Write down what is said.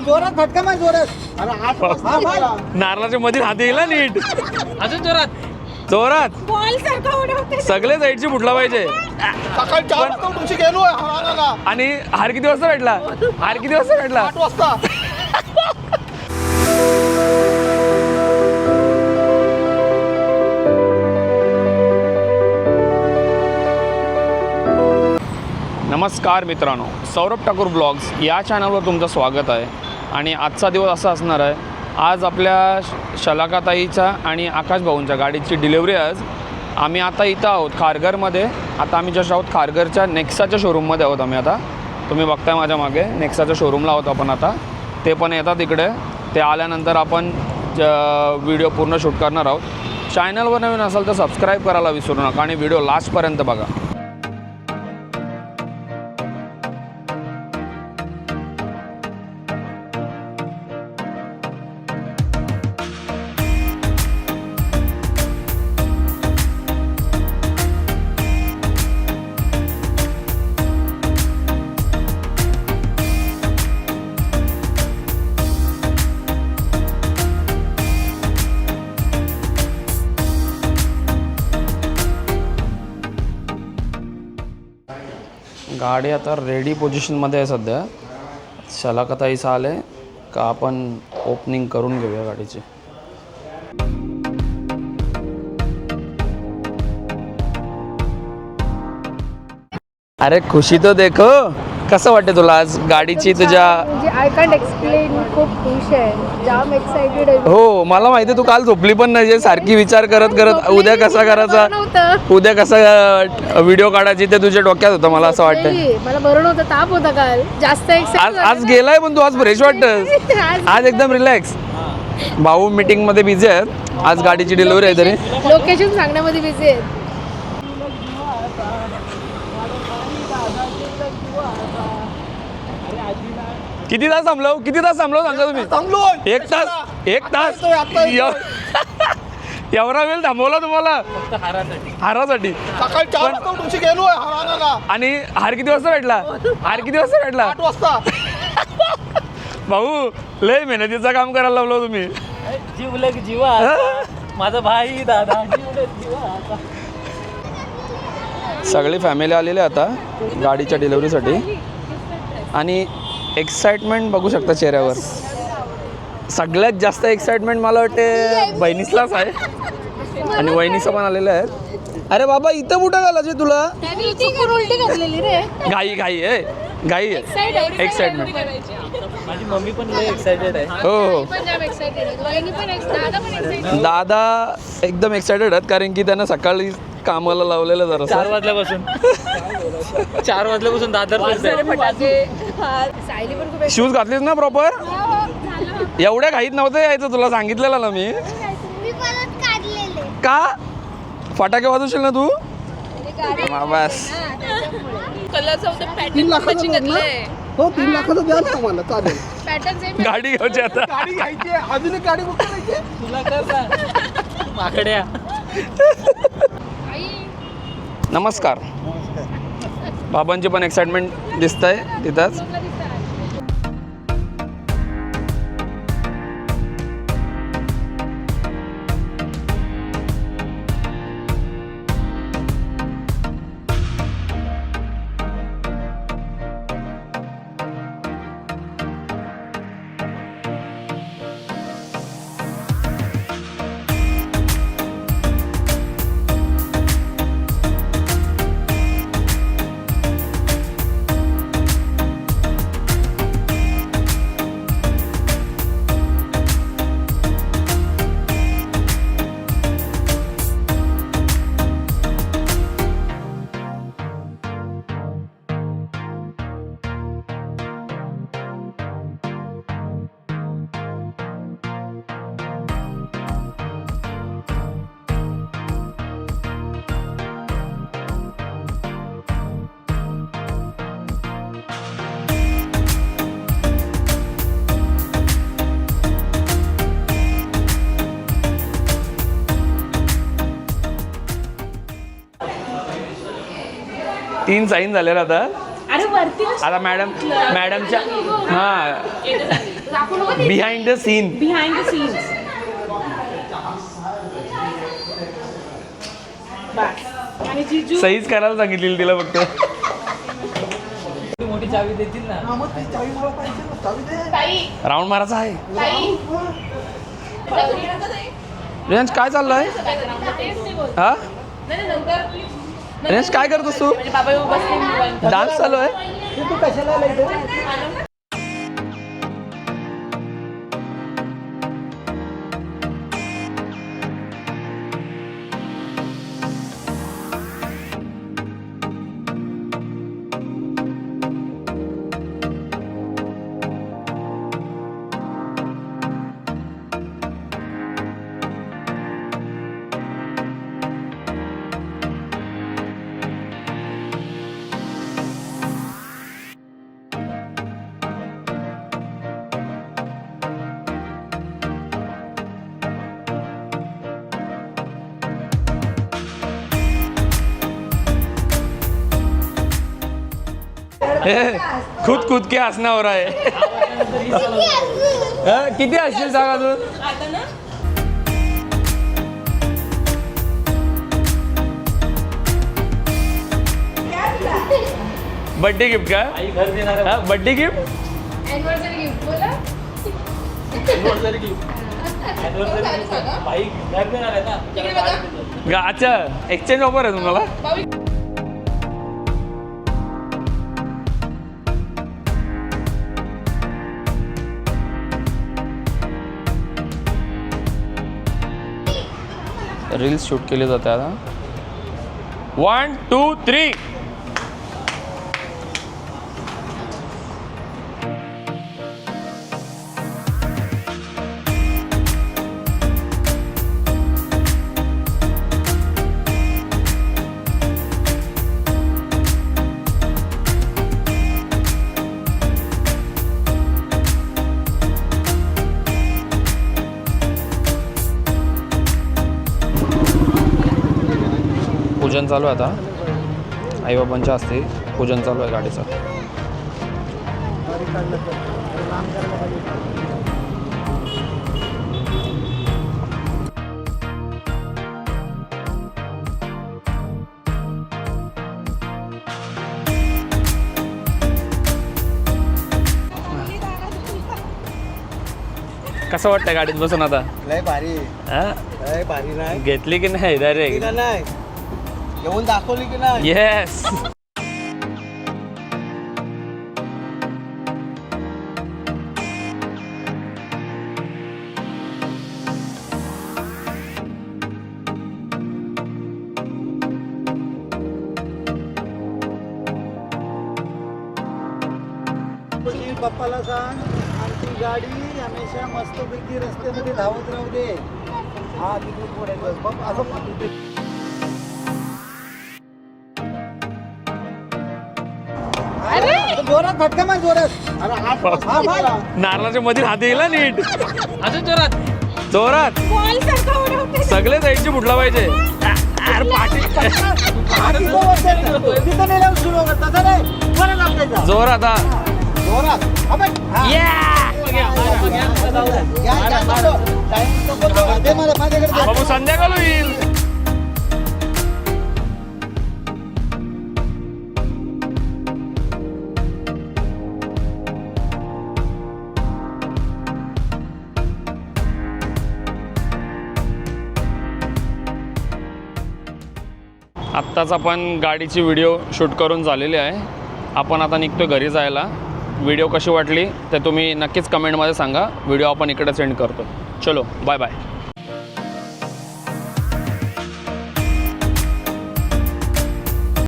जोरात फटका मार जोरात. नारळाच्या मध्ये हात येईल ना नीट. अजून जोरात जोरात बॉल सारखा उडवते. सगळे साईडची फुटला पाहिजे. सकाळी 4 वाजता उठून गेलो हराला. आणि हार किती वाजता भेटला? हार किती वाजता भेटला? 8 वाजता. नमस्कार मित्रांनो, सौरभ ठाकूर ब्लॉग्स या चॅनलवर तुमचं स्वागत आहे. आणि आजचा दिवस असा असणार आहे, आज आपल्या शलाकाताईच्या आणि आकाश भाऊंच्या गाडीची डिलिव्हरी. आज आम्ही आता इथं आहोत खारघरमध्ये. आता आम्ही जस्ट आहोत खारघरच्या नेक्साच्या शोरूममध्ये आहोत. आम्ही आता तुम्ही बघताय माझ्या मागे नेक्साच्या शोरूमला आहोत आपण. आता ते पण येतात इकडे. ते आल्यानंतर आपण व्हिडिओ पूर्ण शूट करणार आहोत. चॅनलवर नवीन असाल तर सबस्क्राईब करायला विसरू नका आणि व्हिडिओ लास्टपर्यंत बघा. गाडी आता रेडी पोझिशनमध्ये आहे सध्या. शलाकाताईचं आले का आपण ओपनिंग करून घेऊया गाडीची. अरे खुशी तो देखो. कसं वाटते तुला आज गाडीची तुझ्या? म्हणजे आय कॅन्ट एक्सप्लेन. खूप खुश आहे, जाम एक्साइटेड आहे. हो मला माहिती आहे, तू काल झोपली पण नाही. सारखी विचार करत करत उद्या कसा करायचा, उद्या कसा व्हिडिओ काढायची ते तुझ्या डोक्यात होतं. मला असं वाटतं मला बरं नव्हतं, ताप होता काल जास्त. आज गेलाय पण तू आज फ्रेश वाटत. आज एकदम रिलॅक्स. भाऊ मीटिंग मध्ये बिझी आहेत. आज गाडीची डिलिव्हरी आहे तरी लोकेशन सांगण्यामध्ये बिझी आहेत. किती तास थांबलो सांगा तुम्ही? थांबलो 1 तास एवढा वेळ थांबवला तुम्हाला हारासाठी? सकाळी 4 वाजता उठून गेलो हराला. आणि हार किती वाजता भेटला? 8 वाजता. भाऊ लय मेहनतीचं काम करायला लावलं तुम्ही. जीवले की जीवा माझा भाई दादा जीवले जीवा. सगळी फॅमिली आलेली आता गाडीच्या डिलिव्हरीसाठी. आणि एक्साइटमेंट बघू शकता चेहऱ्यावर. सगळ्यात जास्त एक्साइटमेंट मला वाटते बहिणीसलाच आहे. आणि वहिनीचं पण आलेलं आहे. अरे बाबा इथं कुठं घालायचे तुला? उलटी घातलेली रे. घाई आहे एक्साइटमेंट. माझी मम्मी पण लय एक्साइटेड आहे. हो दादा एकदम एक्साइटेड आहेत, कारण की त्यांना सकाळी कामाला लावलेलं जरा 4 वाजल्यापासून दादर शूज घातलेस ना प्रॉपर? एवढ्या घाईत नव्हतं यायचं, तुला सांगितलेलं ना मी. का फटाके वाजवशील ना तू? बस 3 लाखाचं घातलंय. हो 3 लाखाचं द्या ना आम्हाला. चालेल. गाडी घ्यायची आता. गाडी घ्यायची आहे. अजून एक गाडी बुक करायची. तुला कर माकड्या. नमस्कार. बाबांची पण एक्साइटमेंट दिसत आहे तिथंच. तीन साईन झालेला आता. अरे वरती आता मॅडमच्या हां behind the scene. Behind the scenes. बस. आणि जिजू सहीच करायला सांगितलेली तिला फक्त. मोठी चावी देतील ना. राऊंड मारायचा आहे. रेंज काय चाललंय हा? रेंज काय करतोस तू? डान्स चालू आहे. तू कशाला लायतो? खुद खुद के हसना हो रहा है. किती हसशील सांग अजून. आता ना बर्थडे गिफ्ट का? आई घर देणार आहे. हा बर्थडे गिफ्ट. Anniversary gift बोला. Anniversary gift. Anniversary gift. आई घर देणार आहे ना. तिकडे बघा. अच्छा एक्सचेंज ऑफर आहे तुम्हाला. रील्स शूट केले जाते आता. 1 2 3. पूजन चालू आहे आता. आईबाबांच्या हस्ते पूजन चालू आहे गाडीचं. कसं वाटतं गाडीत बसून आता? लय भारी. हा? लय भारी नाही. घेतली की नाही डायरेक्ट? नाही. येऊन दाखवली की नाही? येस. पप्पाला सांग आमची गाडी हमेशा मस्तपैकी रस्त्यामध्ये धावत राहू दे. हा तिकडे पुढे बघ असं. जोरात फटका मार जोरात. नारळाच्या मध्ये हात येईल नीट. अजून जोरात. जोरात बॉल सारखा उडवते. सगळे साईडची फुटला पाहिजे. तिथं नेल्यावर सुरू होतं तसं नाही. परत आपल्याला जोरात हा. जोरात. बाबू संध्याकाळ होईल. आत्ताच आपण गाडीची व्हिडिओ शूट करून झालेली आहे. आपण आता निघतो घरी जायला. व्हिडिओ कशी वाटली ते तुम्ही नक्कीच कमेंटमध्ये सांगा. व्हिडिओ आपण इकडे सेंड करतो. चलो बाय बाय.